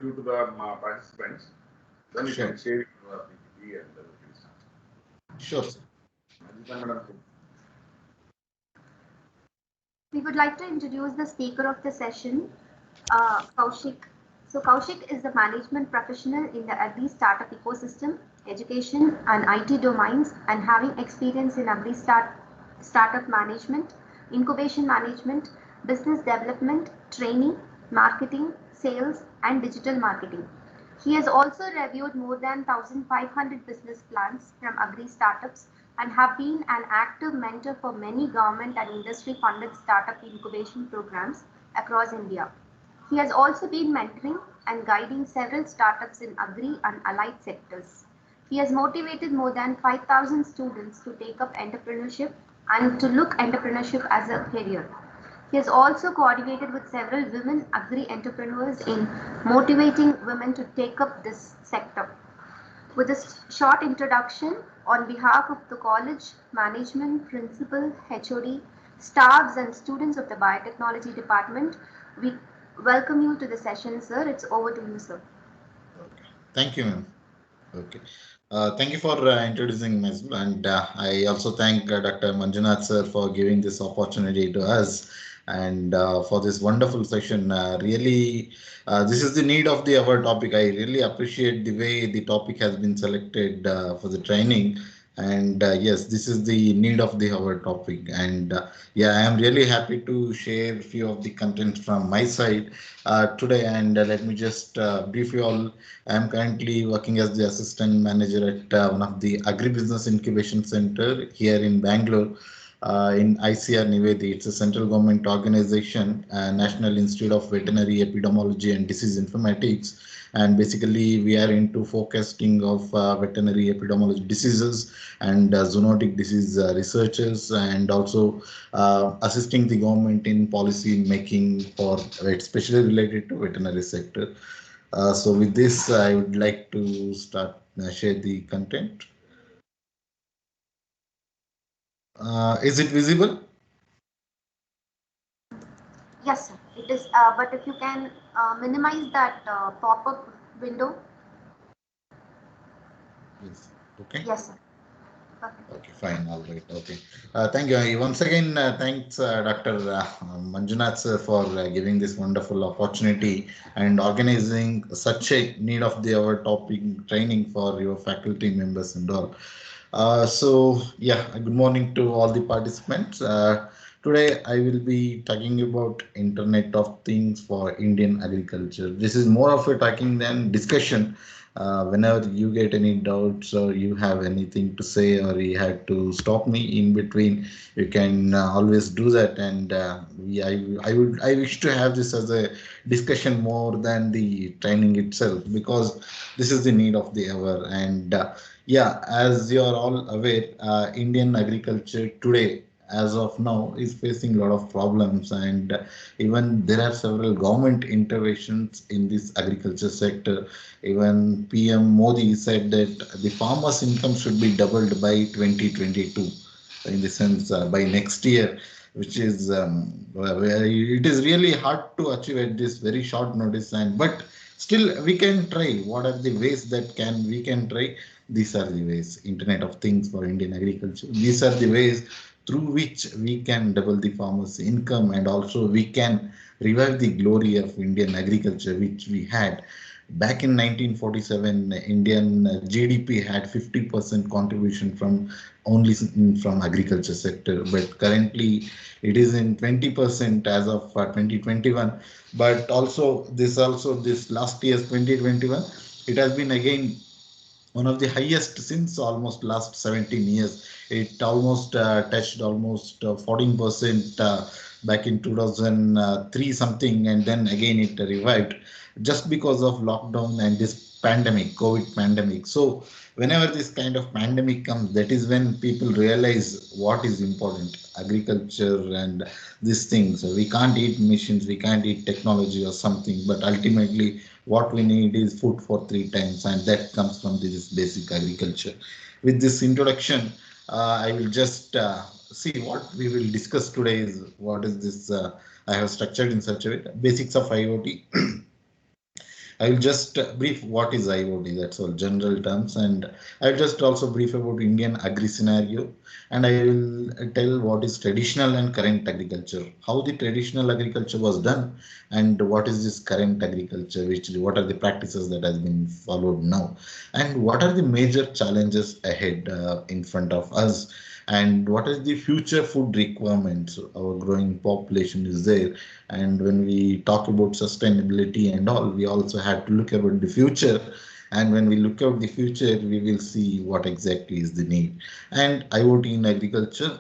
you to the participants. Then you Sure. can share your PPT and we can start. Sure, sir. Aditya madam. We would like to introduce the speaker of the session, Kaushik. So Kaushik is a management professional in the agri startup ecosystem, education and IT domains, and having experience in startup management, incubation management, business development, training, marketing, sales, and digital marketing. He has also reviewed more than 1,500 business plans from agri startups and have been an active mentor for many government and industry funded startup incubation programs across India. He has also been mentoring and guiding several startups in agri and allied sectors. He has motivated more than 5,000 students to take up entrepreneurship and to look entrepreneurship as a career. He has also coordinated with several women agri entrepreneurs in motivating women to take up this sector. With this short introduction, on behalf of the college, management, principal, HOD, staffs, and students of the biotechnology department, we welcome you to the session, sir. It's over to you, sir. Okay. Thank you, ma'am. Okay. Thank you for introducing myself, and I also thank Dr. Manjunath sir for giving this opportunity to us and for this wonderful session. Really, this is the need of the our topic. I really appreciate the way the topic has been selected for the training. And yes, this is the need of the our topic. And yeah, I am really happy to share a few of the content from my side today. And let me just brief you all. I am currently working as the assistant manager at one of the agribusiness incubation center here in Bangalore. In ICR Nivedi, it's a central government organization, National Institute of Veterinary Epidemiology and Disease Informatics, and basically we are into forecasting of veterinary epidemiology diseases and zoonotic disease researchers, and also assisting the government in policy making for especially related to veterinary sector. So with this, I would like to start share the content. Is it visible? Yes, sir. It is, but if you can minimize that pop-up window. Yes. Okay. Yes, sir. Perfect. Okay, fine. All right. Okay. Thank you. Once again, thanks, Dr. Manjunath sir, for giving this wonderful opportunity and organizing such a need of the our topic training for your faculty members and all. So yeah, good morning to all the participants. Today I will be talking about Internet of Things for Indian agriculture. This is more of a talking than discussion. Whenever you get any doubts or you have anything to say or you have to stop me in between, you can always do that. And I wish to have this as a discussion more than the training itself, because this is the need of the hour. And yeah, as you are all aware, Indian agriculture today, as of now, is facing a lot of problems, and even there are several government interventions in this agriculture sector. Even PM Modi said that the farmers' income should be doubled by 2022, in the sense by next year, which is where it is really hard to achieve at this very short notice. And but still, we can try. What are the ways that can we can try? These are the ways. Internet of Things for Indian agriculture. These are the ways through which we can double the farmers' income, and also we can revive the glory of Indian agriculture, which we had. Back in 1947, Indian GDP had 50% contribution from only from agriculture sector, but currently it is in 20% as of 2021. But also this last year's 2021, it has been again one of the highest since almost last 17 years. It almost touched almost 14% back in 2003 something, and then again it revived just because of lockdown and this pandemic, COVID pandemic. So whenever this kind of pandemic comes, that is when people realize what is important, agriculture and these things. We can't eat machines, we can't eat technology or something, but ultimately what we need is food for 3 times, and that comes from this basic agriculture. With this introduction, I will just see what we will discuss today is what is this I have structured in such a way: basics of IoT, I'll just brief what is IoT, that's all general terms, and I'll just also brief about Indian agri scenario, and I will tell what is traditional and current agriculture, how the traditional agriculture was done, and what is this current agriculture, what are the practices that has been followed now, and what are the major challenges ahead in front of us, and what is the future food requirements. Our growing population is there, and when we talk about sustainability and all, we also have to look about the future. And when we look at the future, we will see what exactly is the need. And IoT in agriculture,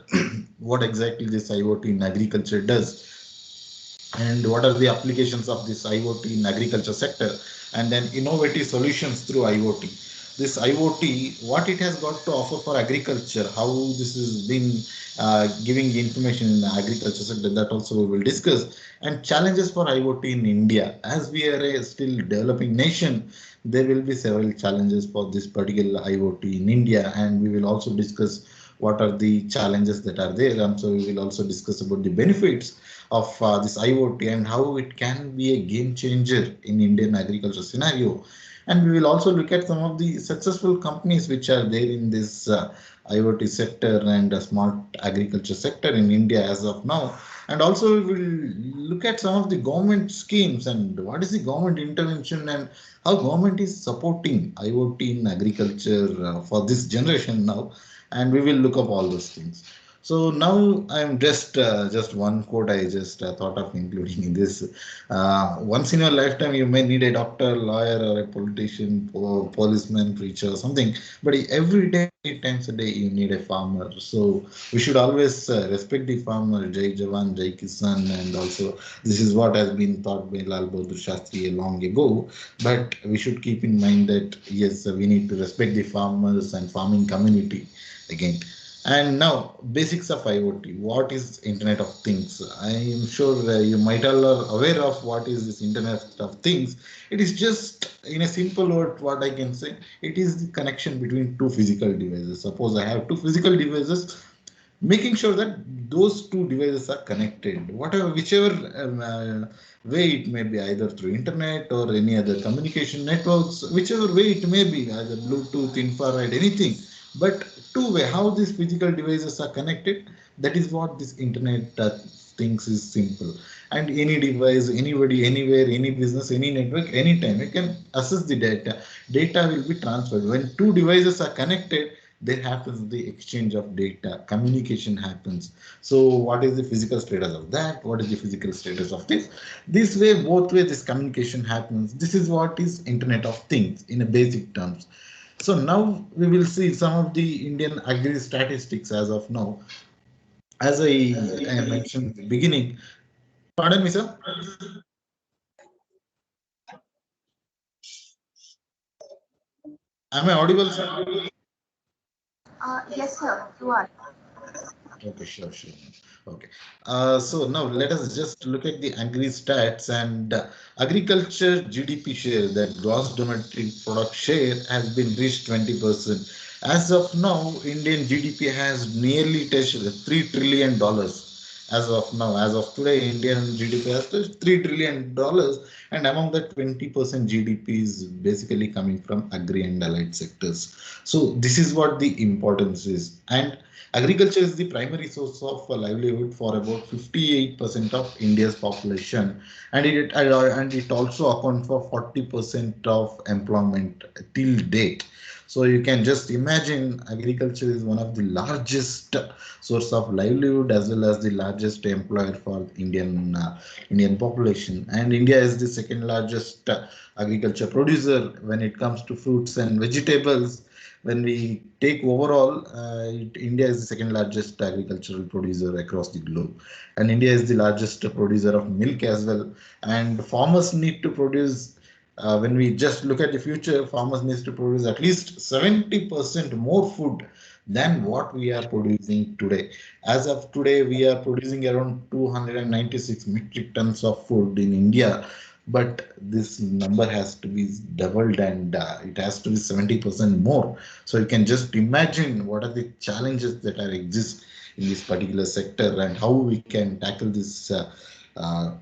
what exactly this IoT in agriculture does, and what are the applications of this IoT in agriculture sector, and then innovative solutions through IoT. This IoT, what it has got to offer for agriculture, how this has been giving the information in the agriculture sector, that also we will discuss. And challenges for IoT in India, as we are a still developing nation, there will be several challenges for this particular IoT in India, and we will also discuss what are the challenges that are there, and so we will also discuss about the benefits of this IoT and how it can be a game changer in Indian agriculture scenario. And we will also look at some of the successful companies which are there in this IoT sector and smart agriculture sector in India as of now. And also we will look at some of the government schemes and what is the government intervention and how government is supporting IoT in agriculture for this generation now. And we will look up all those things. So now I'm just one quote I just thought of including in this. Once in your lifetime, you may need a doctor, lawyer, or a politician, or policeman, preacher, or something. But every day, 8 times a day, you need a farmer. So we should always respect the farmer. Jai Jawan, Jai Kisan, and also this is what has been taught by Lal Bahadur Shastri long ago. But we should keep in mind that yes, we need to respect the farmers and farming community again. And now, basics of IoT. What is Internet of Things? I am sure you might all are aware of what is this Internet of Things. It is just, in a simple word, what I can say, it is the connection between two physical devices. Suppose I have two physical devices, making sure that those two devices are connected, whichever way it may be, either through internet or any other communication networks, whichever way it may be, either Bluetooth, infrared, anything. But two-way, how these physical devices are connected, that is what this internet thinks is simple. And any device, anybody, anywhere, any business, any network, anytime, you can access the data. Data will be transferred. When two devices are connected, there happens the exchange of data, communication happens. So what is the physical status of that? What is the physical status of this? This way, both ways, this communication happens. This is what is Internet of Things in a basic terms. So now we will see some of the Indian agri statistics as of now. As I mentioned in the beginning, pardon me, sir. Am I audible, sir? Yes, sir, you are. Okay, sure. Okay. So now let us just look at the agri stats and agriculture GDP share, that gross domestic product share has been reached 20%. As of now, Indian GDP has nearly touched $3 trillion. As of now, as of today, Indian GDP has touched $3 trillion, and among that, 20% GDP is basically coming from agri and allied sectors. So this is what the importance is. And agriculture is the primary source of livelihood for about 58% of India's population, and it also accounts for 40% of employment till date. So you can just imagine agriculture is one of the largest source of livelihood as well as the largest employer for Indian population. And India is the second largest agriculture producer when it comes to fruits and vegetables. When we take overall, India is the second largest agricultural producer across the globe, and India is the largest producer of milk as well. And farmers need to produce. When we just look at the future, farmers need to produce at least 70% more food than what we are producing today. As of today, we are producing around 296 metric tons of food in India, but this number has to be doubled, and it has to be 70% more. So you can just imagine what are the challenges that are exist in this particular sector and how we can tackle this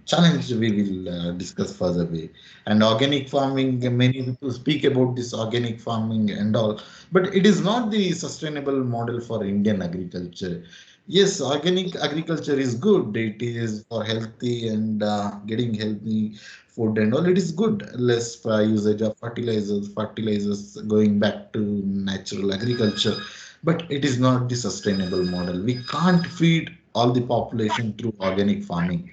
challenge we will discuss further way. And organic farming, many people speak about this organic farming and all, but it is not the sustainable model for Indian agriculture. Yes, organic agriculture is good. It is for healthy and getting healthy food and all. It is good. Less usage of fertilizers going back to natural agriculture. But it is not the sustainable model. We can't feed all the population through organic farming.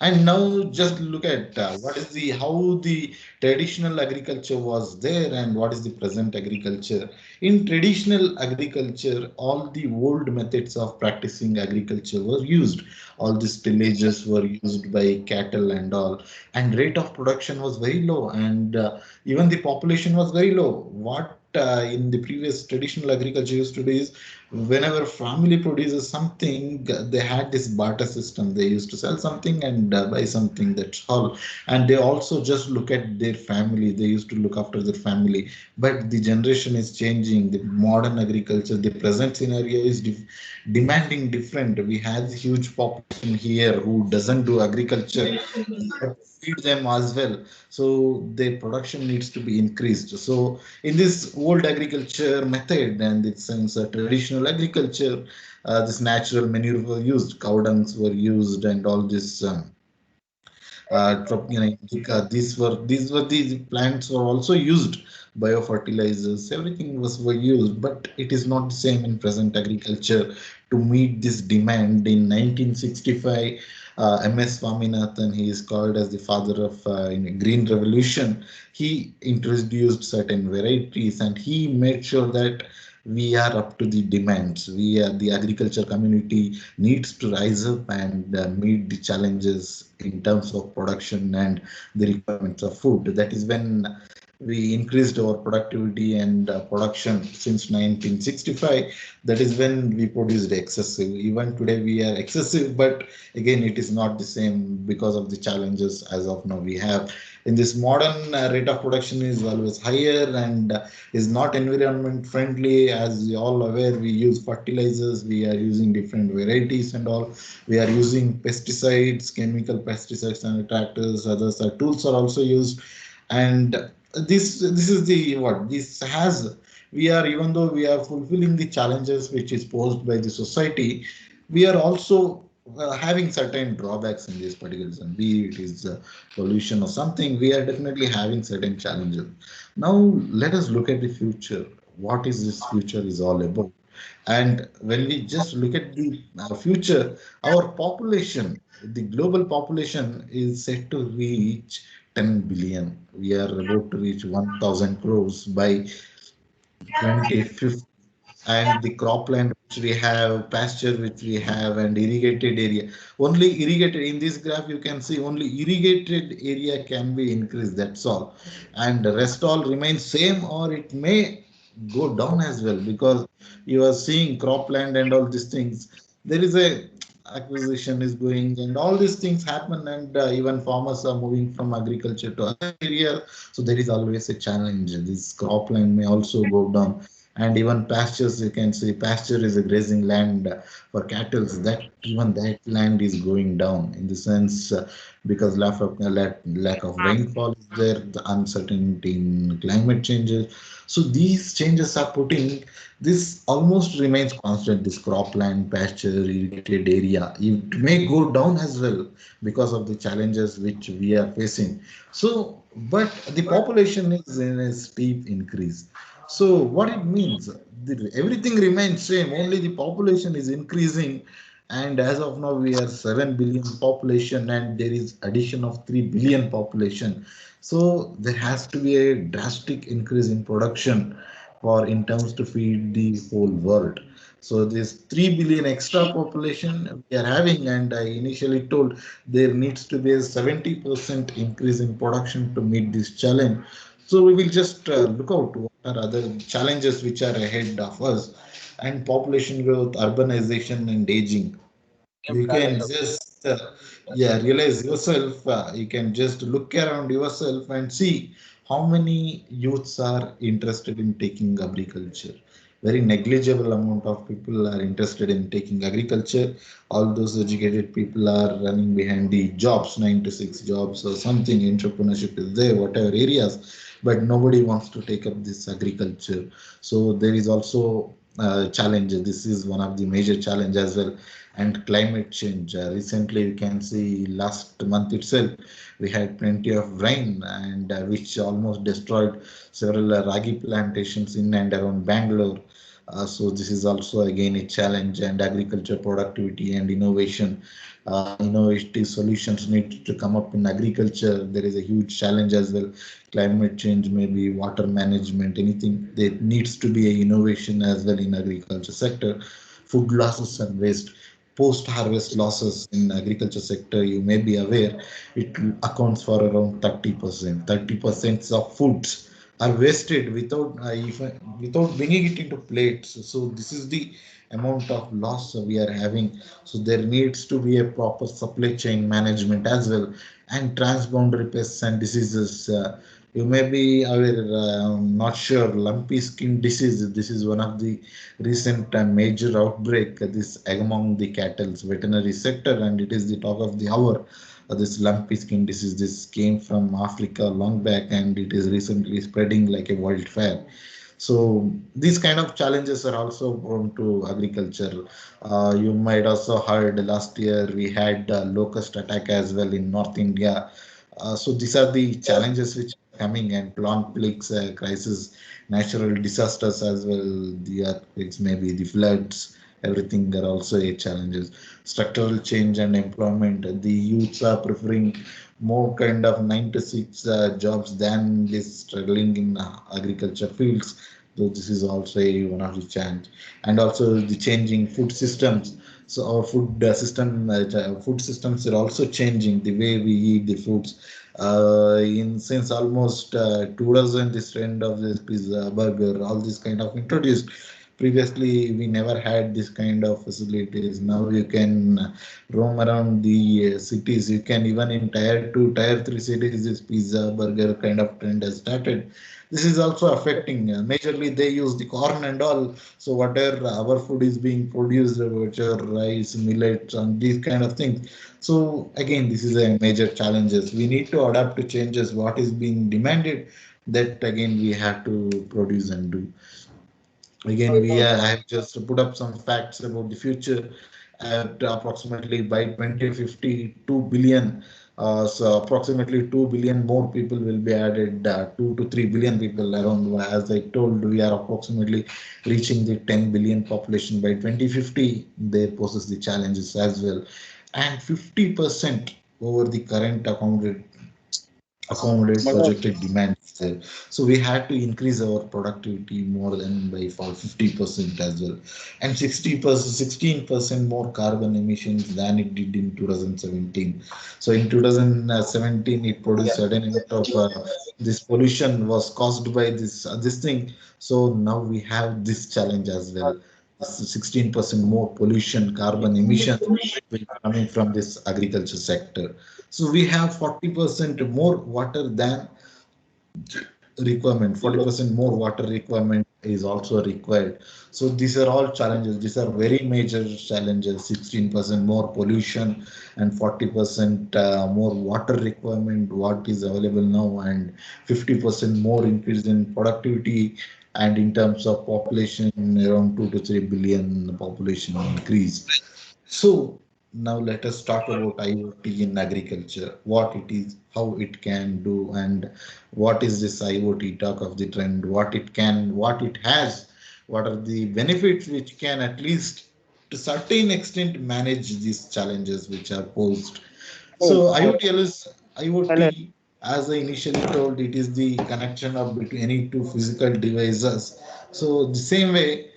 And now just look at what is the how the traditional agriculture was there and what is the present agriculture. In traditional agriculture, all the old methods of practicing agriculture were used. All the tillages were used by cattle and all, and rate of production was very low, and even the population was very low. What in the previous traditional agriculture used to do is whenever family produces something, they had this barter system. They used to sell something and buy something, that's all. And they also just look at their family. They used to look after their family. But the generation is changing. The modern agriculture, the present scenario is demanding different. We have huge population here who doesn't do agriculture. We have to feed them as well. So their production needs to be increased. So in this old agriculture method and its sense traditional agriculture, this natural manure were used, cow dungs were used, and all this. These plants were also used, biofertilizers, everything were used, but it is not the same in present agriculture. To meet this demand in 1965, MS Swaminathan, he is called as the father of in green revolution. He introduced certain varieties and he made sure that we are up to the demands. We are the agriculture community needs to rise up and meet the challenges in terms of production and the requirements of food. That is when we increased our productivity and production since 1965. That is when we produced excessive. Even today we are excessive, but again it is not the same because of the challenges as of now we have. In this modern rate of production is always higher and is not environment friendly. As you all aware, we use fertilizers, we are using different varieties and all. We are using pesticides, chemical pesticides and tractors, others are tools are also used. And this is the what this has. We are, even though we are fulfilling the challenges which is posed by the society, we are also having certain drawbacks in this particular zone, be it is pollution or something. We are definitely having certain challenges. Now let us look at the future. What is this future is all about? And when we just look at the future, our population, the global population is set to reach 10 billion. We are about to reach 1,000 crores by 2050. And the cropland which we have, pasture which we have, and irrigated area. Only irrigated in this graph, you can see only irrigated area can be increased. That's all, and the rest all remains same, or it may go down as well because you are seeing cropland and all these things. There is a acquisition is going, and all these things happen, and even farmers are moving from agriculture to other area. So there is always a challenge. This cropland may also go down, and even pastures, you can see pasture is a grazing land for cattle, that even that land is going down in the sense because lack of rainfall is there, the uncertainty in climate changes. So these changes are putting this almost remains constant, this cropland, pasture, irrigated area. It may go down as well because of the challenges which we are facing. So but the population is in a steep increase. So what it means, everything remains same, only the population is increasing. And as of now, we are 7 billion population and there is addition of 3 billion population. So there has to be a drastic increase in production for in terms to feed the whole world. So this 3 billion extra population we are having, and I initially told there needs to be a 70% increase in production to meet this challenge. So we will just look out what are other challenges which are ahead of us, and population growth, urbanization, and aging. You can just realize yourself. You can just look around yourself and see how many youths are interested in taking agriculture. very negligible amount of people are interested in taking agriculture. All those educated people are running behind the jobs, 9 to 6 jobs or something. Entrepreneurship is there, whatever areas, but nobody wants to take up this agriculture. So there is also a challenge. This is one of the major challenge as well. And climate change. Recently, you can see last month itself, we had plenty of rain, and which almost destroyed several ragi plantations in and around Bangalore. So this is also again a challenge, and agriculture productivity and innovation, innovative solutions need to come up in agriculture. There is a huge challenge as well. Climate change, maybe water management, anything. There needs to be a innovation as well in agriculture sector. Food losses and waste. Post-harvest losses in agriculture sector, you may be aware, it accounts for around 30%. 30% of foods are wasted without without bringing it into plates. So this is the amount of loss we are having. So there needs to be a proper supply chain management as well, and transboundary pests and diseases. You may be aware, not sure, lumpy skin disease. This is one of the recent major outbreak. This among the cattle veterinary sector, and it is the talk of the hour. This lumpy skin disease, this came from Africa long back, and it is recently spreading like a wildfire. So these kind of challenges are also prone to agriculture. You might also heard last year we had locust attack as well in North India. So these are the challenges which are coming, and plant plagues, crisis, natural disasters as well. The earthquakes, maybe the floods, everything are also a challenges. Structural change and employment. The youths are preferring more kind of 9 to 6 jobs than this struggling in agriculture fields. So this is also one of the challenge, and also the changing food systems. So our food systems are also changing the way we eat the foods. In since almost 2000, this trend of this pizza, burger, all this kind of introduced. Previously, we never had this kind of facilities. Now you can roam around the cities. You can even in tier 2, tier 3 cities, this pizza, burger kind of trend has started. This is also affecting majorly. They use the corn and all. So whatever our food is being produced, which are rice, millets, and these kind of things. So again, this is a major challenges. We need to adapt to changes. What is being demanded, that again we have to produce and do. Again, I have just put up some facts about the future. At approximately by 2050, 2 billion, so approximately 2 billion more people will be added, 2 to 3 billion people around. As I told, we are approximately reaching the 10 billion population by 2050. There poses the challenges as well. And 50% over the current accommodate projected demand there. So we had to increase our productivity more than by for 50% as well, and 60%, 16% more carbon emissions than it did in 2017. So in 2017, it produced certain amount of this pollution was caused by this thing. So now we have this challenge as well. 16% more pollution, carbon emissions will be coming from this agriculture sector. So we have 40% more water than requirement. 40% more water requirement is also required. So these are all challenges. These are very major challenges. 16% more pollution and 40% more water requirement, what is available now, and 50% more increase in productivity. And in terms of population, around 2 to 3 billion population increase. So now let us talk about IoT in agriculture, what it is, how it can do, and what is this IoT, talk of the trend, what it can, what it has, what are the benefits which can at least to certain extent manage these challenges which are posed. So IoT is IoT, as I initially told, it is the connection of between any two physical devices. So the same way,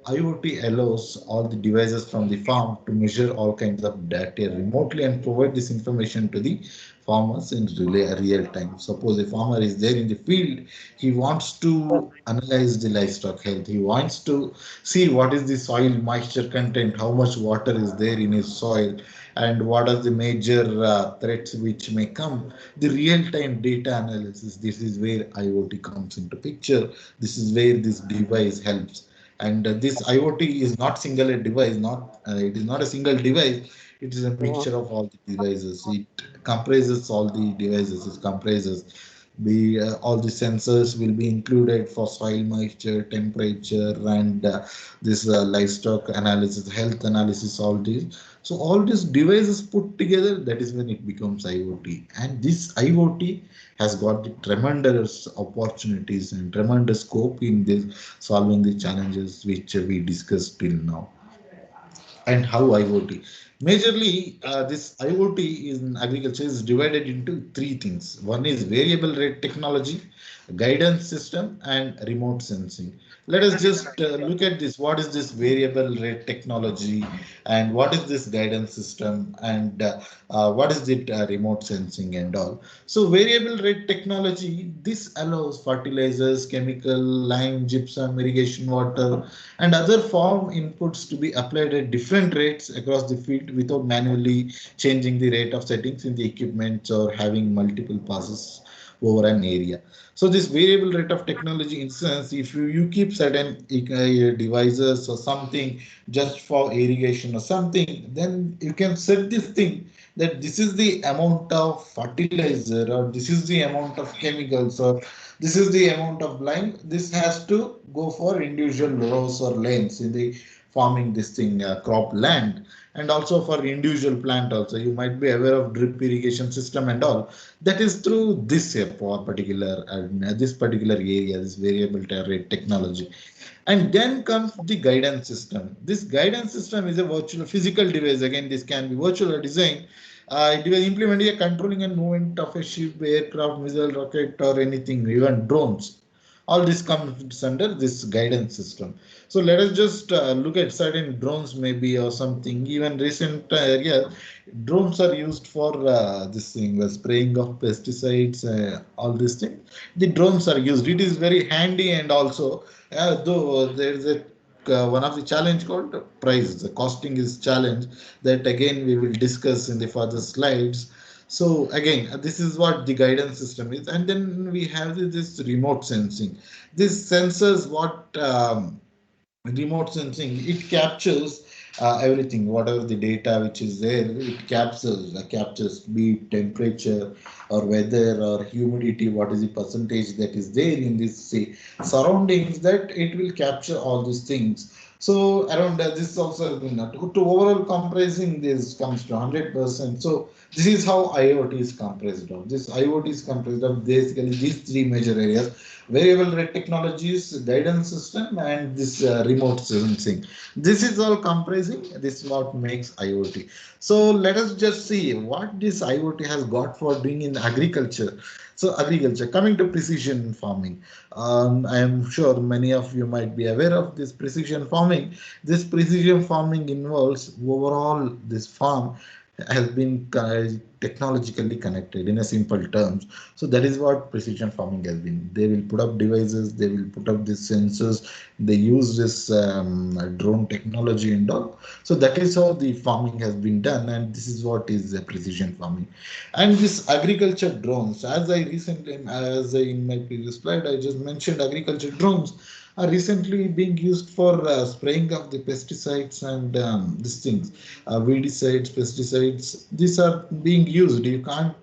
IoT allows all the devices from the farm to measure all kinds of data remotely and provide this information to the farmers in real time. Suppose a farmer is there in the field, he wants to analyze the livestock health. He wants to see what is the soil moisture content, how much water is there in his soil, and what are the major threats which may come. The real-time data analysis, this is where IoT comes into picture. This is where this device helps. And this IoT is not single a device, not it is not a single device. It is a mixture of all the devices. It comprises all the devices. It comprises all the sensors will be included for soil moisture, temperature, and this livestock analysis, health analysis, all these. So all these devices put together, that is when it becomes IoT. And this IoT has got the tremendous opportunities and tremendous scope in this solving the challenges which we discussed till now. And how IoT. Majorly, this IoT in agriculture is divided into three things. One is variable rate technology, guidance system, and remote sensing. Let us just look at this. What is this variable rate technology, and what is this guidance system, and what is it remote sensing and all. So variable rate technology, this allows fertilizers, chemical, lime, gypsum, irrigation water, and other farm inputs to be applied at different rates across the field without manually changing the rate of settings in the equipment or having multiple passes over an area. So this variable rate of technology instance, if you keep certain devices or something just for irrigation or something, then you can set this thing that this is the amount of fertilizer or this is the amount of chemicals or this is the amount of lime. This has to go for individual rows or lanes in the farming this thing crop land, and also for individual plant also. You might be aware of drip irrigation system and all. That is through this particular this particular area, this variable rate technology. And then comes the guidance system. This guidance system is a virtual physical device. Again, this can be virtual or design. It will implement a controlling and movement of a ship, aircraft, missile, rocket, or anything, even drones. All this comes under this guidance system. So let us just look at certain drones, maybe or something. Even recent area, drones are used for this thing, spraying of pesticides, all these things. The drones are used. It is very handy, and also though there is a one of the challenge called price. The costing is challenge that again we will discuss in the further slides. So again, this is what the guidance system is, and then we have this remote sensing. This sensors what remote sensing, it captures everything, whatever the data which is there, it captures be it temperature or weather or humidity, what is the percentage that is there in this say surroundings, that it will capture all these things. So around this also to overall comprising this comes to 100%. So this is how IoT is comprised of. This IoT is comprised of basically these three major areas: variable rate technologies, guidance system, and this remote sensing. This is all comprising. This is what makes IoT. So let us just see what this IoT has got for doing in agriculture. So agriculture, coming to precision farming. I am sure many of you might be aware of this precision farming. This precision farming involves overall this farm has been technologically connected in a simple terms. So that is what precision farming has been. They will put up devices, they will put up these sensors, they use this drone technology and all. So that is how the farming has been done, and this is what is precision farming. And this agriculture drones, as I recently, as I, in my previous slide, I just mentioned agriculture drones are recently being used for spraying of the pesticides and these things, weedicides, pesticides. These are being used. You can't.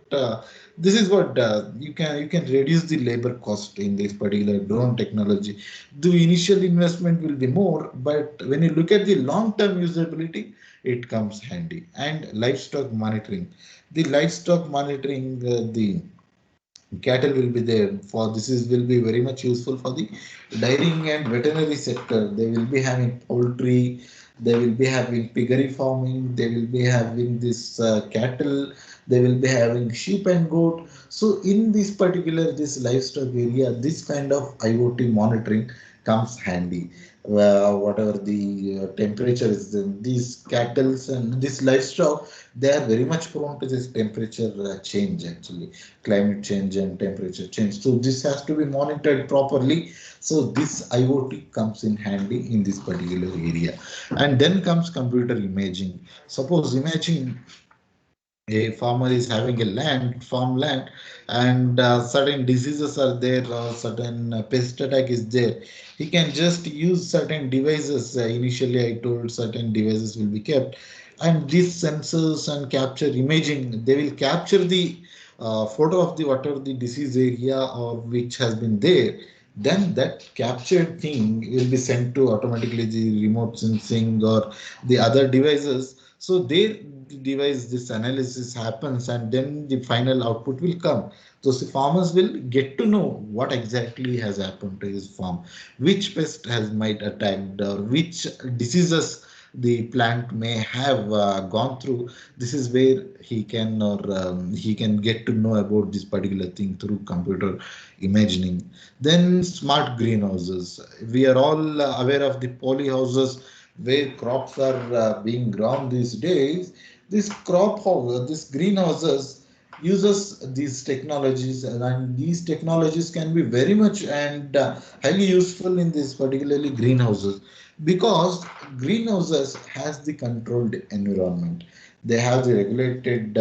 This is what you can reduce the labor cost in this particular drone technology. The initial investment will be more, but when you look at the long-term usability, it comes handy. And livestock monitoring. The livestock monitoring, the cattle will be there for this is will be very much useful for the dairying and veterinary sector. They will be having poultry, they will be having piggery farming, they will be having this cattle, they will be having sheep and goat. So in this particular this livestock area, this kind of IoT monitoring comes handy. Whatever the temperature is, these cattle and this livestock, they are very much prone to this temperature change, actually climate change and temperature change. So this has to be monitored properly. So this IoT comes in handy in this particular area. And then comes computer imaging. Suppose imagine a farmer is having a land, farmland, and certain diseases are there, or certain pest attack is there, he can just use certain devices. Initially, I told certain devices will be kept, and these sensors and capture imaging. They will capture the photo of the whatever the disease area or which has been there. Then that captured thing will be sent to automatically the remote sensing or the other devices. So their device this analysis happens, and then the final output will come. So the farmers will get to know what exactly has happened to his farm, which pest has might attacked, or which diseases the plant may have gone through. This is where he can, or he can get to know about this particular thing through computer imagining. Then smart greenhouses. We are all aware of the poly houses where crops are being grown these days. This crop house, this greenhouses uses these technologies, and these technologies can be very much and highly useful in this particularly greenhouses, because greenhouses has the controlled environment. They have the regulated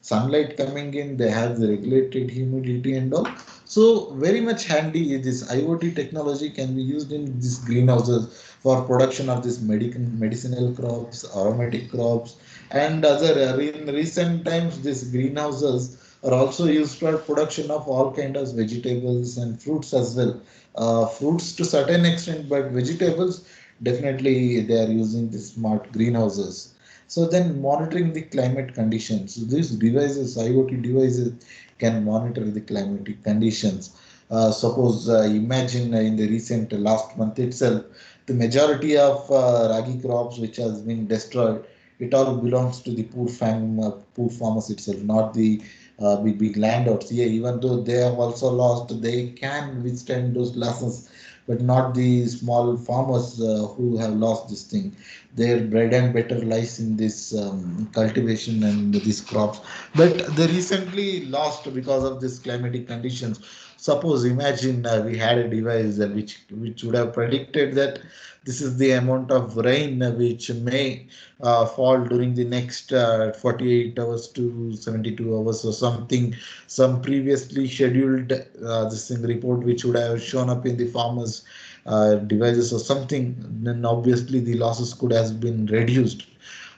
sunlight coming in, they have the regulated humidity and all. So very much handy, this IoT technology can be used in these greenhouses for production of these medicinal crops, aromatic crops, and other. In recent times, these greenhouses are also used for production of all kinds of vegetables and fruits as well. Fruits to certain extent, but vegetables definitely they are using the smart greenhouses. So then monitoring the climate conditions. So these devices, IoT devices, can monitor the climatic conditions. Suppose imagine in the recent last month itself, the majority of ragi crops which has been destroyed, it all belongs to the poor farmers itself, not the big landlords. Yeah, even though they have also lost, they can withstand those losses, but not the small farmers who have lost this thing. Their bread and butter lies in this cultivation and these crops, but they recently lost because of this climatic conditions. Suppose imagine we had a device which would have predicted that this is the amount of rain which may fall during the next 48 hours to 72 hours or something, some previously scheduled this thing report which would have shown up in the farmers devices or something. Then obviously the losses could have been reduced.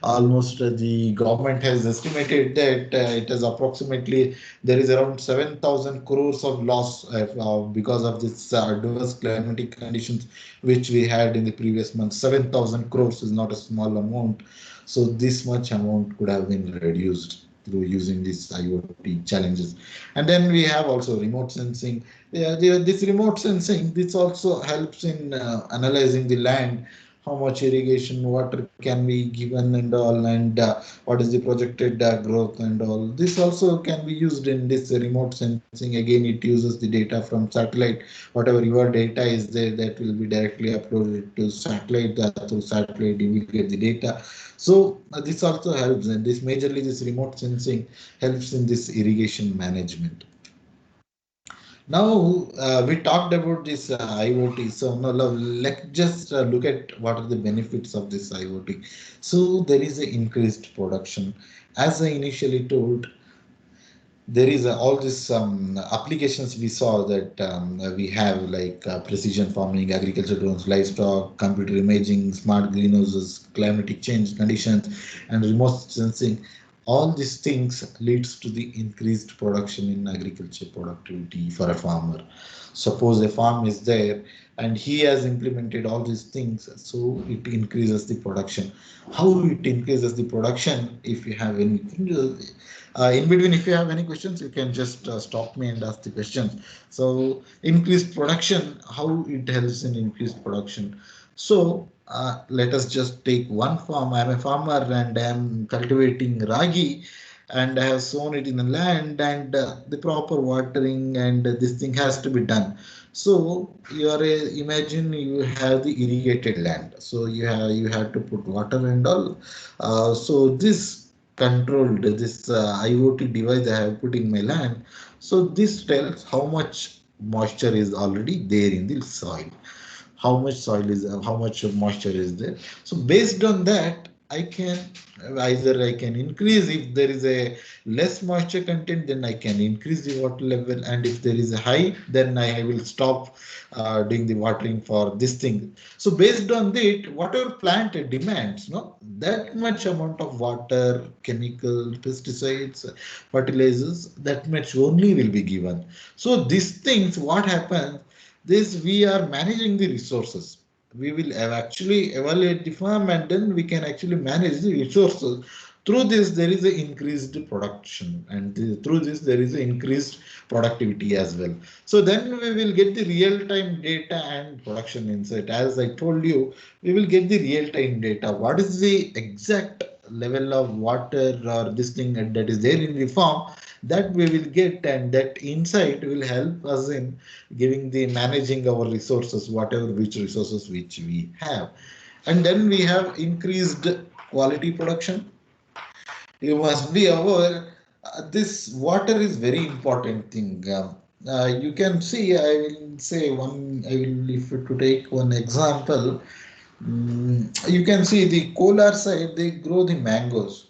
Almost the government has estimated that it is approximately there is around 7,000 crores of loss because of this adverse climatic conditions which we had in the previous month. 7,000 crores is not a small amount. So this much amount could have been reduced through using these IoT challenges. And then we have also remote sensing. Yeah, this remote sensing, this also helps in analyzing the land, how much irrigation water can be given and all, and what is the projected growth and all. This also can be used in this remote sensing. Again, it uses the data from satellite. Whatever your data is there, that will be directly uploaded to satellite. Through satellite, you will get the data. So this also helps, and this majorly this remote sensing helps in this irrigation management. Now we talked about this IoT. So now let's just look at what are the benefits of this IoT. So there is an increased production. As I initially told, there is all these applications we saw that we have, like precision farming, agriculture drones, livestock, computer imaging, smart greenhouses, climatic change conditions, and remote sensing. All these things leads to the increased production in agriculture productivity for a farmer. Suppose a farm is there and he has implemented all these things, so it increases the production. How it increases the production? If you have anything in between, if you have any questions, you can just stop me and ask the questions. So increased production, how it helps in increased production. So let us just take one farm. I'm a farmer and I'm cultivating ragi, and I have sown it in the land, and the proper watering and this thing has to be done. So you are imagine you have the irrigated land, so you have to put water and all. So this controlled, this IoT device I have put in my land. So this tells how much moisture is already there in the soil, how much moisture is there. So based on that, I can either I can increase if there is a less moisture content, then I can increase the water level, and if there is a high, then I will stop doing the watering for this thing. So based on that, whatever plant demands, no, that much amount of water, chemical, pesticides, fertilizers, that much only will be given. So these things, what happens? This we are managing the resources. We will actually evaluate the farm, and then we can actually manage the resources. Through this there is an increased production, and through this there is an increased productivity as well. So then we will get the real time data and production insight. As I told you, we will get the real time data. What is the exact level of water or this thing that is there in the farm, that we will get, and that insight will help us in giving the managing our resources, whatever which resources which we have. And then we have increased quality production. You must be aware, this water is very important thing. You can see, I will say one, I will, if to take one example, you can see the Kolar side, they grow the mangoes.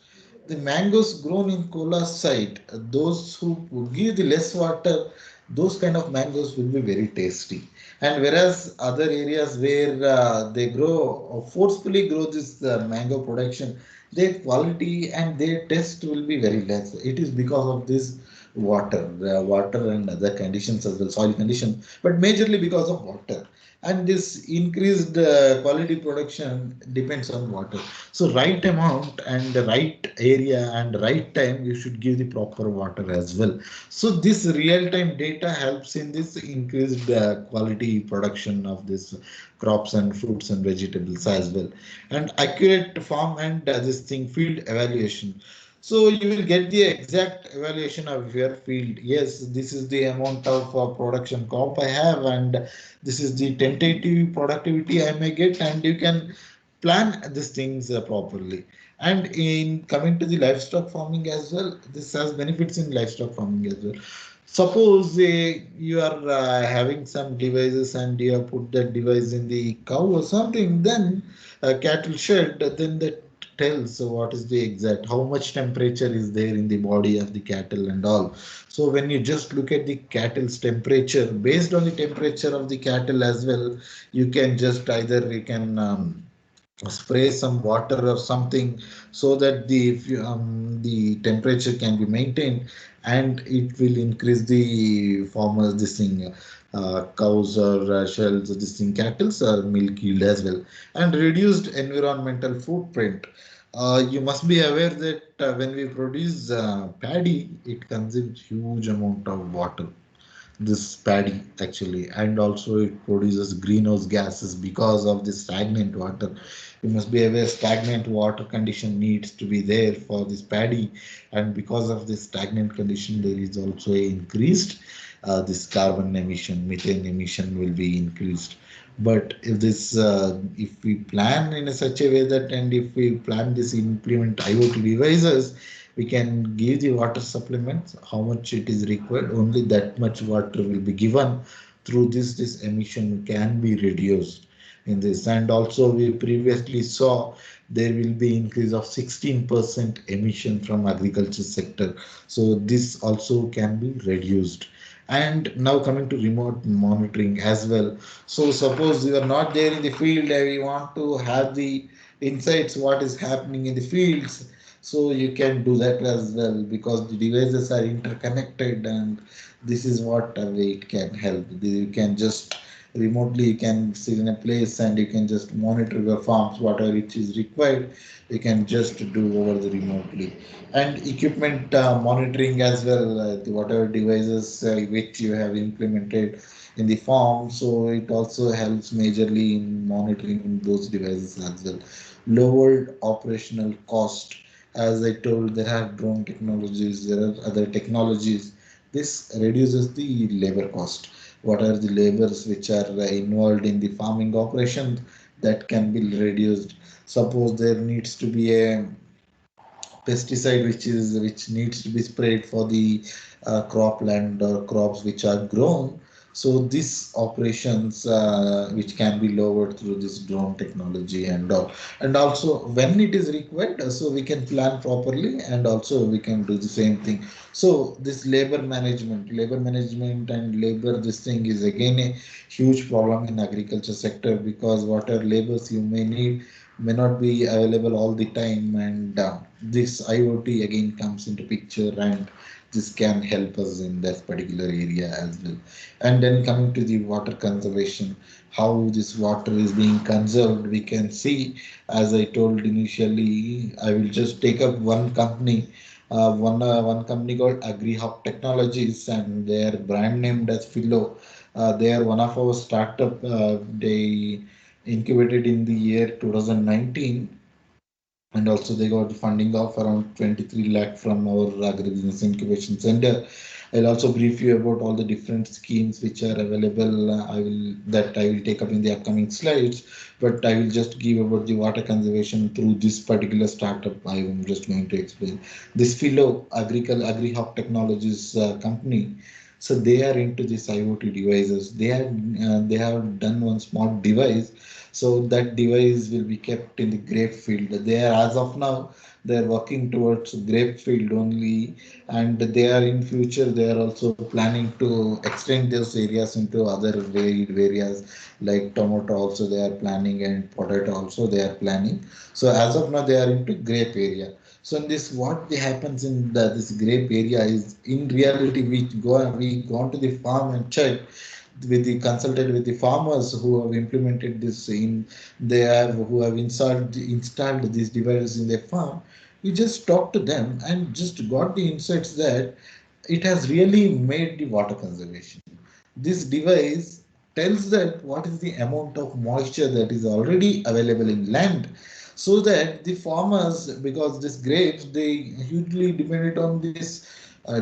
The mangoes grown in Kolar side, those who give the less water, those kind of mangoes will be very tasty. And whereas other areas where they grow, forcefully grow this mango production, their quality and their taste will be very less. It is because of this water and other conditions as well, soil condition, but majorly because of water. And this increased quality production depends on water. So right amount and the right area and right time, you should give the proper water as well. So this real time data helps in this increased quality production of this crops and fruits and vegetables as well. And accurate farm and this thing field evaluation. So you will get the exact evaluation of your field. Yes, this is the amount of production crop I have, and this is the tentative productivity I may get, and you can plan these things properly. And in coming to the livestock farming as well, this has benefits in livestock farming as well. Suppose you are having some devices and you have put that device in the cow or something, then cattle shed, then that tells what is the exact, how much temperature is there in the body of the cattle and all. So when you just look at the cattle's temperature, based on the temperature of the cattle as well, you can just either you can spray some water or something, so that the temperature can be maintained, and it will increase the farmers this thing, cows or shells, this thing, cattle or milk yield as well. And reduced environmental footprint. You must be aware that when we produce paddy, it consumes huge amount of water, this paddy actually, and also it produces greenhouse gases because of this stagnant water. You must be aware, stagnant water condition needs to be there for this paddy, and because of this stagnant condition there is also a increased this carbon emission, methane emission will be increased. But if this if we plan in a such a way that, and if we plan this, implement IoT devices, we can give the water supplements how much it is required, only that much water will be given. Through this emission can be reduced in this. And also we previously saw there will be increase of 16% emission from agriculture sector, so this also can be reduced. And now coming to remote monitoring as well. So suppose you are not there in the field and you want to have the insights what is happening in the fields, so you can do that as well, because the devices are interconnected, and this is what way it can help. You can just remotely, you can sit in a place and you can just monitor your farms, whatever it is required, you can just do over the remotely. And equipment monitoring as well, whatever devices which you have implemented in the farm, so it also helps majorly in monitoring those devices as well. Lowered operational cost, as I told, there are drone technologies, there are other technologies. This reduces the labor cost. What are the labors which are involved in the farming operation, that can be reduced. Suppose there needs to be a pesticide which needs to be sprayed for the cropland or crops which are grown. So these operations, which can be lowered through this drone technology and all, and also when it is required, so we can plan properly, and also we can do the same thing. So this labor management and labor, this thing is again a huge problem in agriculture sector, because whatever labors you may need may not be available all the time, and this IoT again comes into picture, and this can help us in that particular area as well. And then coming to the water conservation, how this water is being conserved, we can see, as I told initially, I will just take up one company, one company called AgriHub Technologies, and their brand named as Philo. They are one of our startup. They incubated in the year 2019, and also they got funding of around 23 lakh from our agribusiness incubation center. I'll also brief you about all the different schemes which are available. I will take up in the upcoming slides, but I will just give about the water conservation through this particular startup. I am just going to explain this Philo AgriHub Technologies company. So they are into this IoT devices. They have done one small device, so that device will be kept in the grape field. They are, as of now, they are working towards grape field only, and they are in future, they are also planning to extend those areas into other varied areas like tomato also they are planning, and potato also they are planning. So as of now, they are into grape area. So in this, what happens in this grape area is, in reality, we go to the farm and check with the consulted with the farmers who have implemented this in, they have who have installed these devices in their farm. We just talked to them and just got the insights that it has really made the water conservation. This device tells that what is the amount of moisture that is already available in land, so that the farmers, because these grapes, they hugely depended on this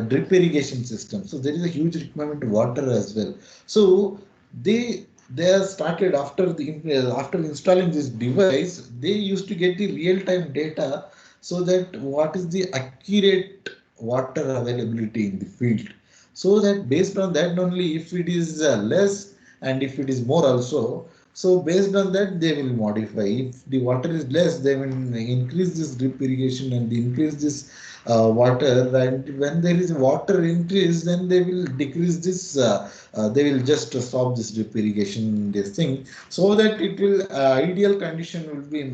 drip irrigation system, so there is a huge requirement of water as well. So they have started, after installing this device, they used to get the real time data, so that what is the accurate water availability in the field, so that based on that only, if it is less and if it is more also, so based on that they will modify. If the water is less, they will increase this drip irrigation and increase this water, and when there is water increase, then they will decrease this, they will just stop this drip irrigation, this thing, so that it will, ideal condition will be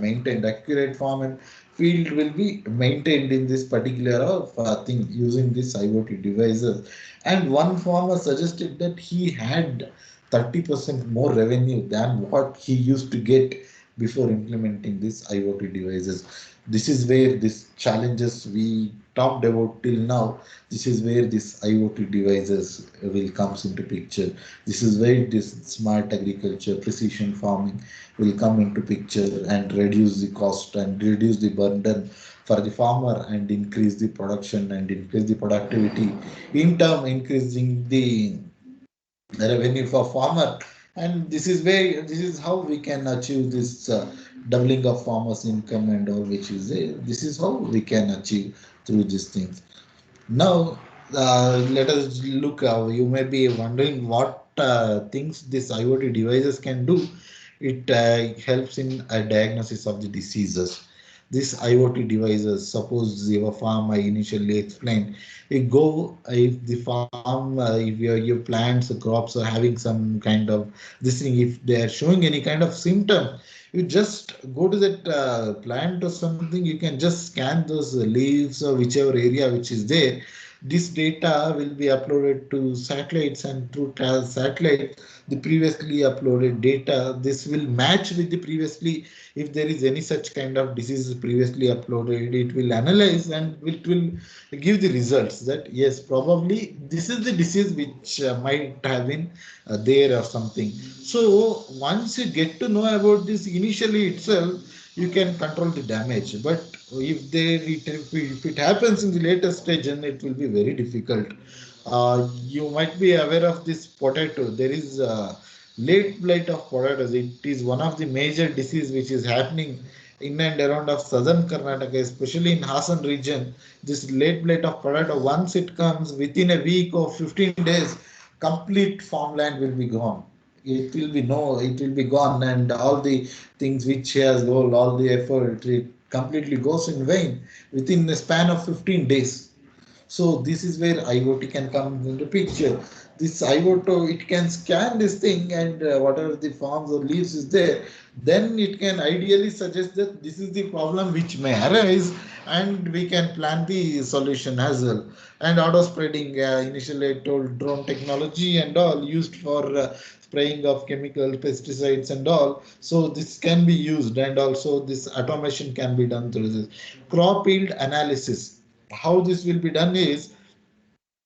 maintained, accurate farm and field will be maintained in this particular thing using this IoT devices. And one farmer suggested that he had 30% more revenue than what he used to get before implementing these IoT devices. This is where these challenges we talked about till now, this is where this IoT devices will comes into picture. This is where this smart agriculture, precision farming will come into picture and reduce the cost and reduce the burden for the farmer and increase the production and increase the productivity, in turn increasing the revenue for farmer. And this is how we can achieve this doubling of farmers income and all, which is this is how we can achieve through these things. Now, let us look. You may be wondering what things this IoT devices can do. It helps in a diagnosis of the diseases. These IoT devices, suppose your farm, I initially explained, if the farm, if your plants, crops are having some kind of this thing, if they are showing any kind of symptom, you just go to that plant or something, you can just scan those leaves or whichever area which is there. This data will be uploaded to satellites, and through satellite, the previously uploaded data, this will match with the previously, if there is any such kind of disease previously uploaded, it will analyze and it will give the results that yes, probably this is the disease which might have been there or something. So once you get to know about this initially itself, you can control the damage. But if it happens in the later stage, then it will be very difficult. You might be aware of this potato. There is late blight of potatoes. It is one of the major disease which is happening in and around of southern Karnataka, especially in Hassan region. This late blight of potato, once it comes within a week or 15 days, complete farmland will be gone. It will be no, it will be gone, and all the things which he has rolled, all the effort, it completely goes in vain within the span of 15 days. So this is where IoT can come into picture. This IoT, it can scan this thing, and whatever the forms or leaves is there, then it can ideally suggest that this is the problem which may arise, and we can plan the solution as well. And auto spreading, initially I told drone technology and all used for spraying of chemical pesticides and all. So this can be used, and also this automation can be done through this crop yield analysis. How this will be done is,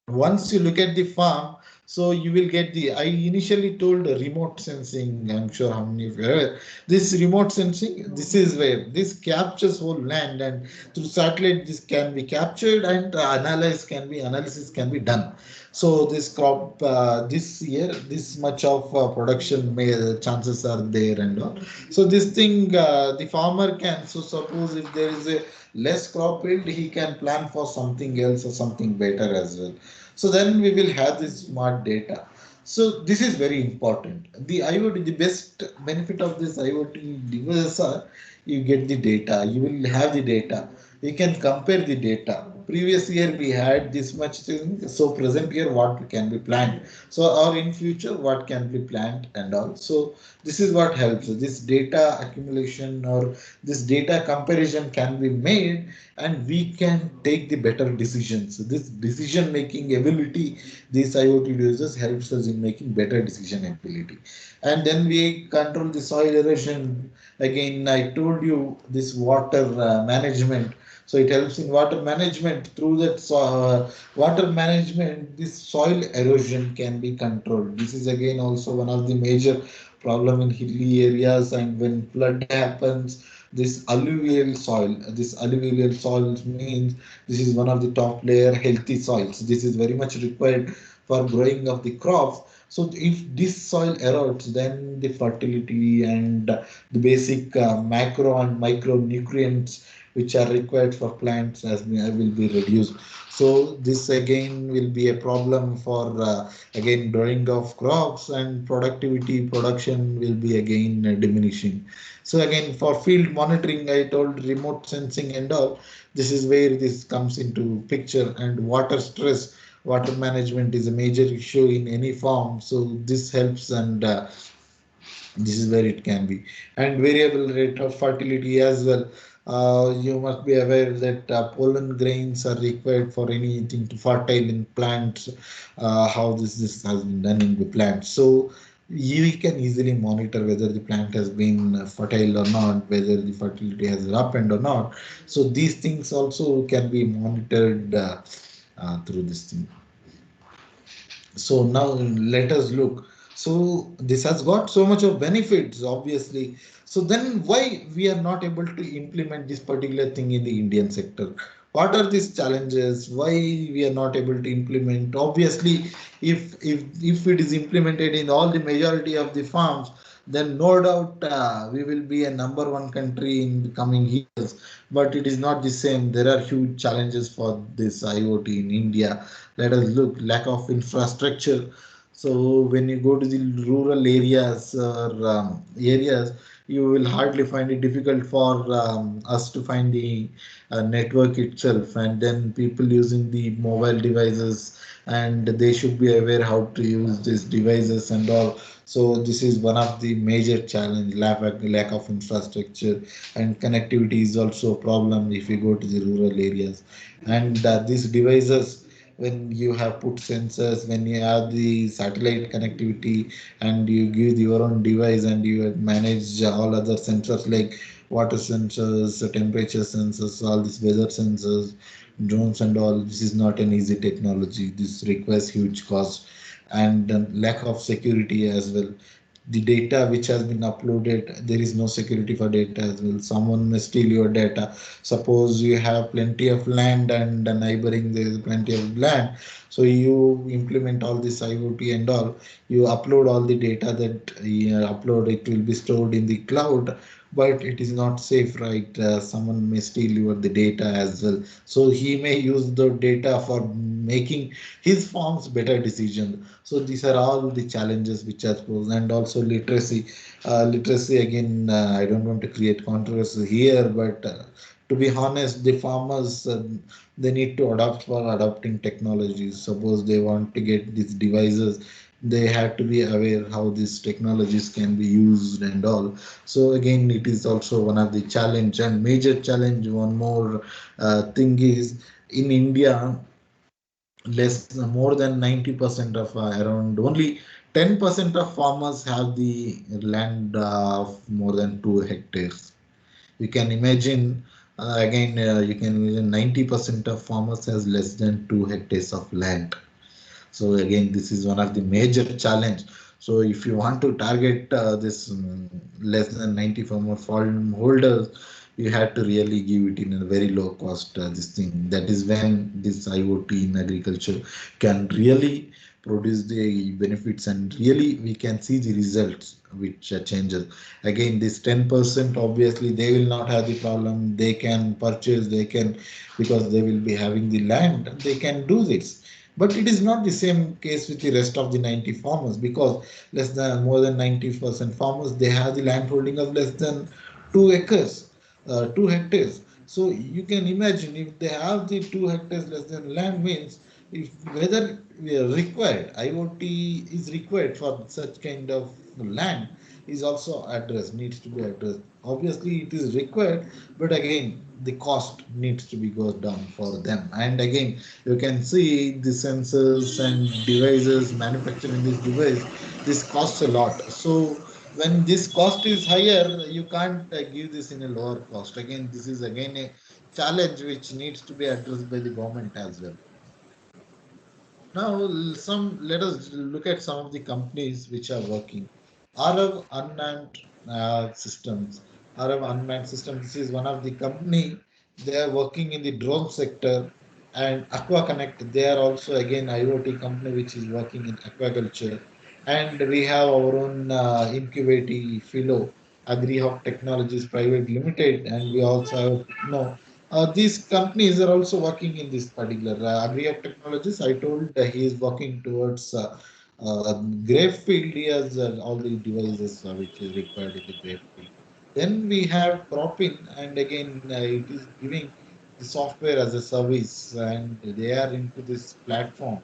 once you look at the farm, so you will get the, I initially told remote sensing. I'm sure how many of you heard this remote sensing. This is where this captures whole land, and through satellite this can be captured, and analysis can be done. So this crop this year, this much of production may chances are there and all. So this thing, the farmer can, so suppose if there is a less crop yield, he can plan for something else or something better as well. So then we will have this smart data. So this is very important. The IoT, the best benefit of this IoT devices are, you get the data, you will have the data, you can compare the data. Previous year we had this much thing, so present year what can be planned. So or in future what can be planned and all. So this is what helps. This data accumulation or this data comparison can be made, and we can take the better decisions. So this decision making ability, these IoT devices helps us in making better decision ability. And then we control the soil erosion. Again, I told you this water management. So it helps in water management. Through that water management, this soil erosion can be controlled. This is again also one of the major problem in hilly areas, and when flood happens, this alluvial soils means this is one of the top layer healthy soils. This is very much required for growing of the crops. So if this soil erodes, then the fertility and the basic macro and micro nutrients which are required for plants will be reduced. So this again will be a problem for again growing of crops, and productivity production will be again diminishing. So again, for field monitoring, I told remote sensing and all. This is where this comes into picture. And water stress, water management is a major issue in any farm. So this helps, and this is where it can be. And variable rate of fertility as well. You must be aware that pollen grains are required for anything to fertile in plants. How this has been done in the plants. So you can easily monitor whether the plant has been fertile or not, whether the fertility has happened or not. So these things also can be monitored through this thing. So now let us look. So this has got so much of benefits, obviously. So then why we are not able to implement this particular thing in the Indian sector? What are these challenges? Why we are not able to implement? Obviously, if it is implemented in all the majority of the farms, then no doubt we will be a number one country in the coming years. But it is not the same. There are huge challenges for this IoT in India. Let us look, lack of infrastructure. So when you go to the rural areas or areas, you will hardly find it difficult for us to find the network itself, and then people using the mobile devices, and they should be aware how to use these devices and all. So this is one of the major challenge, lack of infrastructure, and connectivity is also a problem if you go to the rural areas. And these devices, when you have put sensors, when you have the satellite connectivity, and you give your own device, and you manage all other sensors like water sensors, temperature sensors, all these weather sensors, drones and all, this is not an easy technology. This requires huge cost, and lack of security as well. The data which has been uploaded, there is no security for data as well. Someone may steal your data. Suppose you have plenty of land, and neighboring there is plenty of land, so you implement all this IoT and all, you upload all the data that you upload, it will be stored in the cloud, but it is not safe, right? Someone may steal your the data as well, so he may use the data for making his farms better decisions. So these are all the challenges which are posed, and also literacy. Literacy again, I don't want to create controversy here, but to be honest, the farmers they need to adopt for adopting technologies. Suppose they want to get these devices, they have to be aware how these technologies can be used and all. So again, it is also one of the challenge and major challenge. One more thing is in India, less more than 90% of around only 10% of farmers have the land of more than 2 hectares. You can imagine again, you can imagine 90% of farmers has less than 2 hectares of land. So again, this is one of the major challenge. So if you want to target this less than 90 farm holders, you have to really give it in a very low cost this thing. That is when this IoT in agriculture can really produce the benefits, and really we can see the results which changes. Again, this 10% obviously they will not have the problem. They can purchase, they can, because they will be having the land, they can do this. But it is not the same case with the rest of the 90 farmers, because less than more than 90% farmers, they have the land holding of less than 2 acres, 2 hectares. So you can imagine if they have the 2 hectares less than land means, if whether we are required, IoT is required for such kind of land is also addressed, needs to be addressed. Obviously it is required, but again the cost needs to be goes down for them. And again, you can see the sensors and devices manufacturing this device, this costs a lot. So when this cost is higher, you can't give this in a lower cost. Again, this is again a challenge which needs to be addressed by the government as well. Now, some let us look at some of the companies which are working. Arab Unmanned Systems. Arab Unmanned Systems. This is one of the company. They are working in the drone sector, and AquaConnect. They are also again IoT company which is working in aquaculture. And we have our own incubating Philo AgriHawk Technologies Private Limited, and we also have no these companies are also working in this particular Agri Technologies. I told he is working towards grape field. He has all the devices which is required in the grape field. Then we have Cropin, and again it is giving the software as a service, and they are into this platform.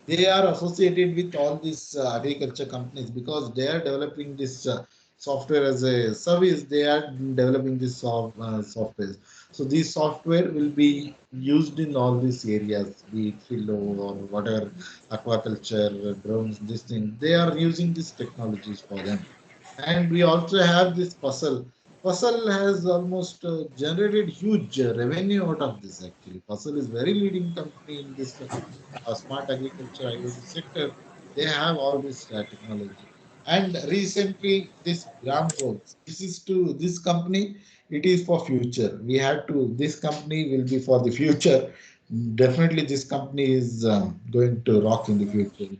They are associated with all these agriculture companies because they are developing this software as a service. They are developing this software. So this software will be used in all these areas, be it philo or whatever, aquaculture, drones, this thing. They are using these technologies for them. And we also have this Puzzle. Puzzle has almost generated huge revenue out of this actually. Puzzle is very leading company in this smart agriculture IoT sector. They have all this technology. And recently, this GramWorks, this is to this company, it is for future. We have to, this company will be for the future. Definitely, this company is going to rock in the future.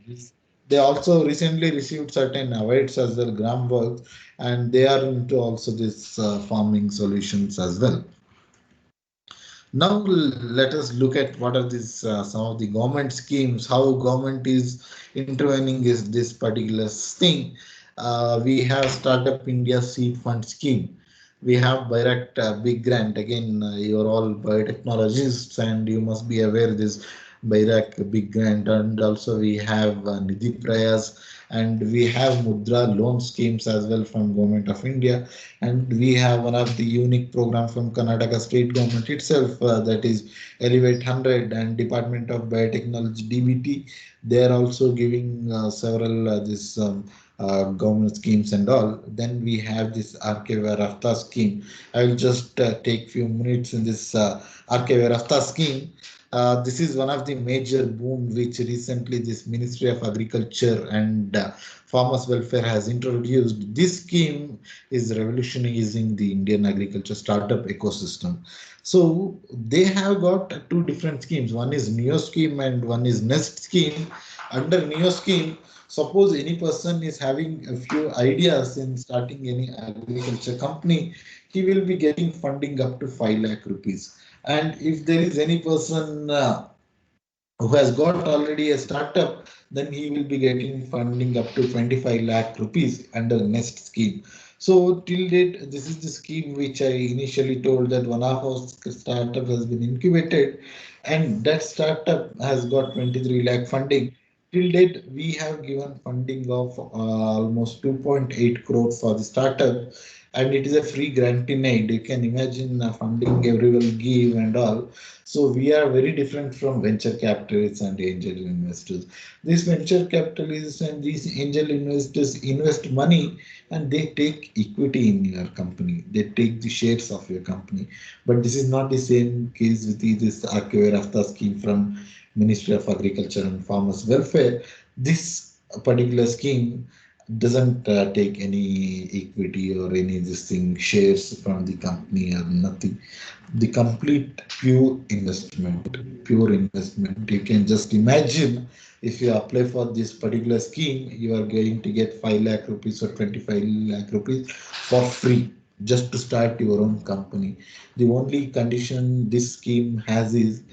They also recently received certain awards as well, GramWorks, and they are into also this farming solutions as well. Now let us look at what are these some of the government schemes, how government is intervening is this particular thing. We have Startup India Seed Fund Scheme. We have Bayrak Big Grant. Again, you're all biotechnologists and you must be aware this Bayrak Big Grant. And also we have Nidhi Prayas, and we have Mudra loan schemes as well from Government of India, and we have one of the unique program from Karnataka state government itself, that is Elevate 100 and Department of Biotechnology DBT. They are also giving several this government schemes and all. Then we have this RK Rafta scheme. I will just take few minutes in this RK Rafta scheme. This is one of the major boom which recently this Ministry of Agriculture and Farmers Welfare has introduced. This scheme is revolutionizing the Indian agriculture startup ecosystem. So they have got two different schemes. One is Neo scheme and one is Nest scheme. Under Neo scheme, suppose any person is having a few ideas in starting any agriculture company, he will be getting funding up to 5 lakh rupees. And if there is any person who has got already a startup, then he will be getting funding up to 25 lakh rupees under Nest scheme. So till date, this is the scheme which I initially told that one of our startup has been incubated, and that startup has got 23 lakh funding. Till date, we have given funding of almost 2.8 crore for the startup, and it is a free grant in aid. You can imagine funding everyone give and all. So we are very different from venture capitalists and angel investors. These venture capitalists and these angel investors invest money and they take equity in your company. They take the shares of your company. But this is not the same case with this Akyo Rafta scheme from Ministry of Agriculture and Farmers Welfare. This particular scheme doesn't take any equity or any this thing shares from the company or nothing. The complete pure investment. You can just imagine if you apply for this particular scheme, you are going to get 5 lakh rupees or 25 lakh rupees for free just to start your own company. The only condition this scheme has is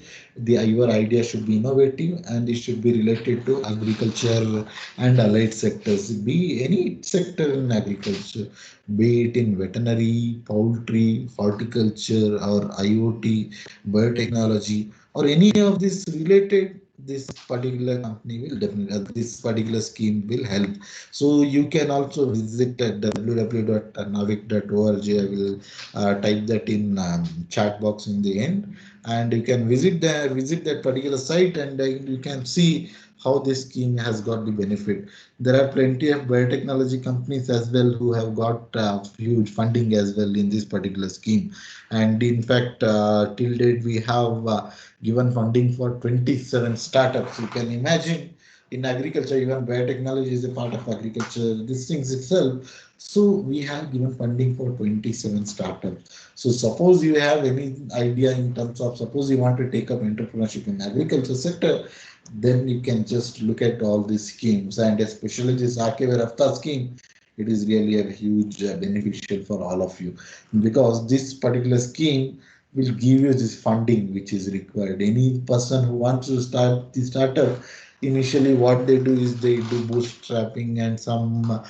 your idea should be innovative and it should be related to agriculture and allied sectors, be any sector in agriculture, be it in veterinary, poultry, horticulture, or IoT, biotechnology, or any of this related. This particular company will definitely, this particular scheme will help. So you can also visit at www.navik.org. I will type that in chat box in the end, and you can visit that particular site, and you can see how this scheme has got the benefit. There are plenty of biotechnology companies as well who have got huge funding as well in this particular scheme. And in fact, till date, we have given funding for 27 startups. You can imagine in agriculture, even biotechnology is a part of agriculture, these things itself. So we have given funding for 27 startups. So suppose you have any idea in terms of, suppose you want to take up entrepreneurship in agriculture sector, then you can just look at all these schemes, and especially this Akyo Rafta scheme. It is really a huge beneficial for all of you, because this particular scheme will give you this funding which is required. Any person who wants to start the startup, initially what they do is they do bootstrapping, and some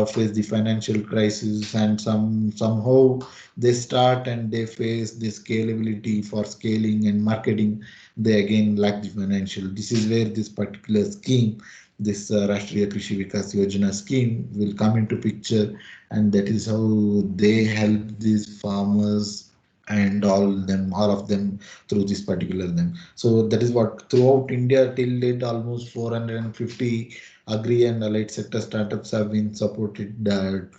face the financial crisis, and somehow they start and they face the scalability for scaling and marketing. They again lack the financial. This is where this particular scheme, this Rashtriya Krishi Vikas Yojana scheme will come into picture, and that is how they help these farmers and all of them through this particular them. So that is what throughout India till date almost 450 agri and allied sector startups have been supported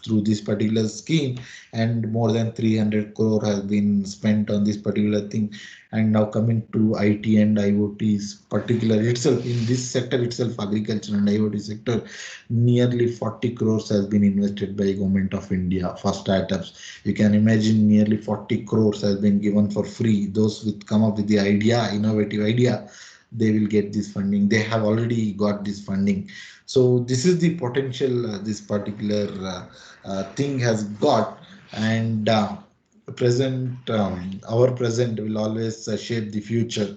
through this particular scheme, and more than 300 crore has been spent on this particular thing. And now coming to IT and IoT's particular itself, in this sector itself, agriculture and IoT sector, nearly 40 crores has been invested by government of India for startups. You can imagine nearly 40 crores has been given for free. Those with come up with the idea, innovative idea, they will get this funding. They have already got this funding. So this is the potential this particular thing has got. And our present will always shape the future.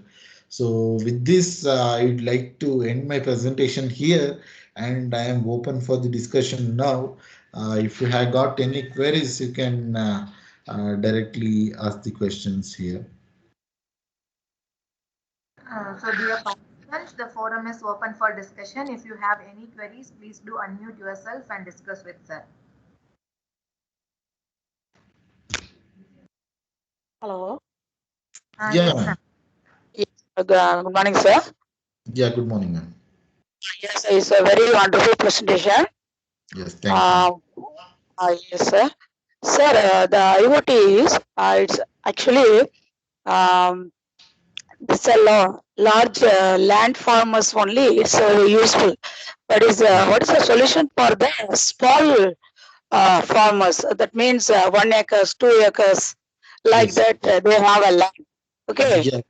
So with this, I'd like to end my presentation here, and I am open for the discussion now. If you have got any queries, you can directly ask the questions here. So dear participants, the forum is open for discussion. If you have any queries, please do unmute yourself and discuss with sir. Hello. Yeah, Yes, ma'am. Good morning, sir. yeah, good morning, ma'am. Yes, it's a very wonderful presentation. Yes, thank you. Yes, sir. Sir, the IoT is it's actually it's a large land farmers only. It's useful. But is what is the solution for the small farmers? That means 1 acres, 2 acres, like Yes, that they have a land. Okay. yeah,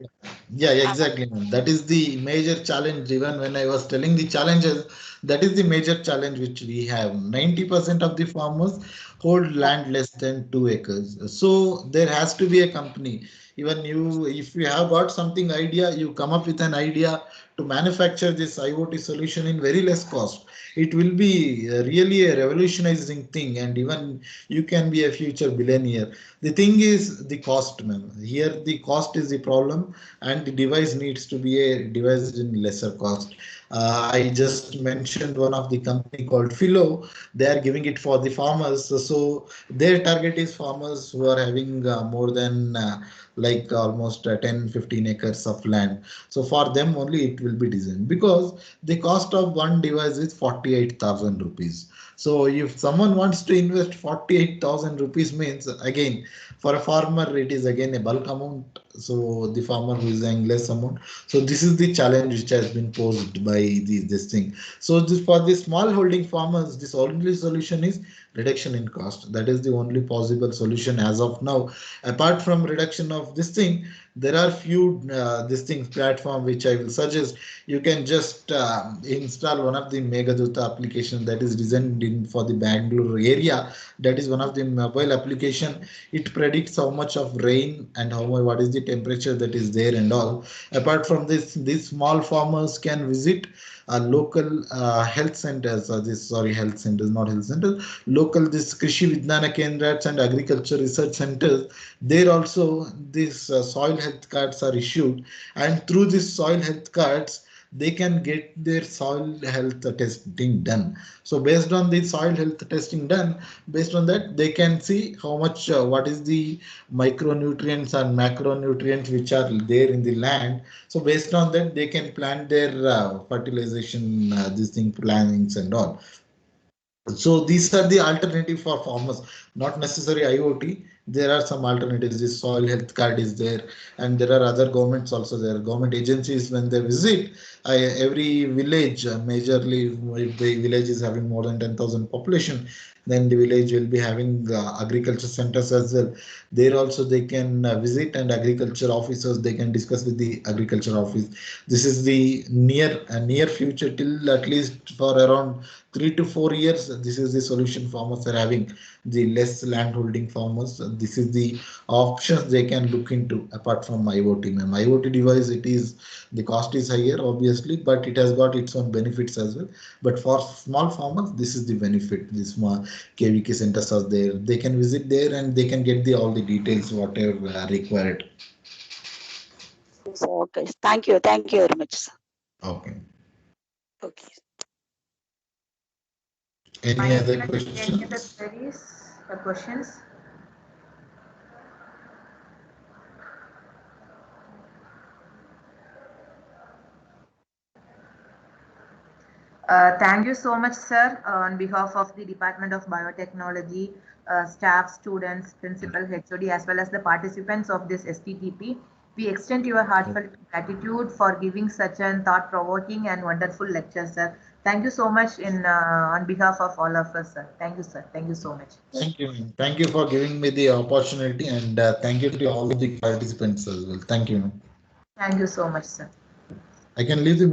Yeah, exactly, ma'am. That is the major challenge. Even when I was telling the challenges, that is the major challenge which we have. 90% of the farmers hold land less than 2 acres. So there has to be a company. Even you, if you have got something idea, you come up with an idea to manufacture this IoT solution in very less cost. It will be really a revolutionizing thing, and even you can be a future billionaire. The thing is the cost, ma'am. Here the cost is the problem, and the device needs to be a device in lesser cost. I just mentioned one of the company called Philo. They are giving it for the farmers. So their target is farmers who are having more than like almost 10, 15 acres of land. So for them only it will be designed, because the cost of one device is 48,000 rupees. So if someone wants to invest 48,000 rupees, means again for a farmer it is again a bulk amount. So the farmer who is earning less amount. So this is the challenge which has been posed by this thing. So this, for the small holding farmers, this only solution is reduction in cost. That is the only possible solution as of now. Apart from reduction of this thing, there are few this thing platform which I will suggest. You can just install one of the Meghaduta application that is designed in for the Bangalore area. That is one of the mobile application. It predicts how much of rain and how much, what is the temperature that is there and all. Apart from this, these small farmers can visit local health centers. This sorry, health centers, not health centers. Local this Krishi Vijnana Kendrats and agriculture research centers. There also these soil health cards are issued, and through these soil health cards they can get their soil health testing done. So based on the soil health testing done, based on that they can see how much what is the micronutrients and macronutrients which are there in the land. So based on that they can plan their fertilization this thing plannings and all. So these are the alternative for farmers, not necessary IoT. There are some alternatives. This soil health card is there, and there are other governments also there. Government agencies when they visit every village, majorly if the village is having more than 10,000 population, then the village will be having agriculture centers as well. There also they can visit, and agriculture officers they can discuss with the agriculture office. This is the near future, till at least for around 3 to 4 years. This is the solution farmers are having, the less land holding farmers. This is the options they can look into apart from IoT. Ma'am, IoT device, it is the cost is higher obviously, but it has got its own benefits as well. But for small farmers, this is the benefit. These small KVK centers are there. They can visit there and they can get the all the details whatever required. So, okay. Thank you very much, sir. Okay. Okay. Any other Any questions? other queries or questions? Thank you so much, sir, on behalf of the Department of Biotechnology, staff, students, principal, HOD, as well as the participants of this STTP. We extend your heartfelt gratitude for giving such a thought-provoking and wonderful lecture, sir. Thank you so much on behalf of all of us, sir. Thank you, sir. Thank you so much. Thank you. Thank you for giving me the opportunity, and thank you to all the participants as well. Thank you. Thank you so much, sir. I can leave the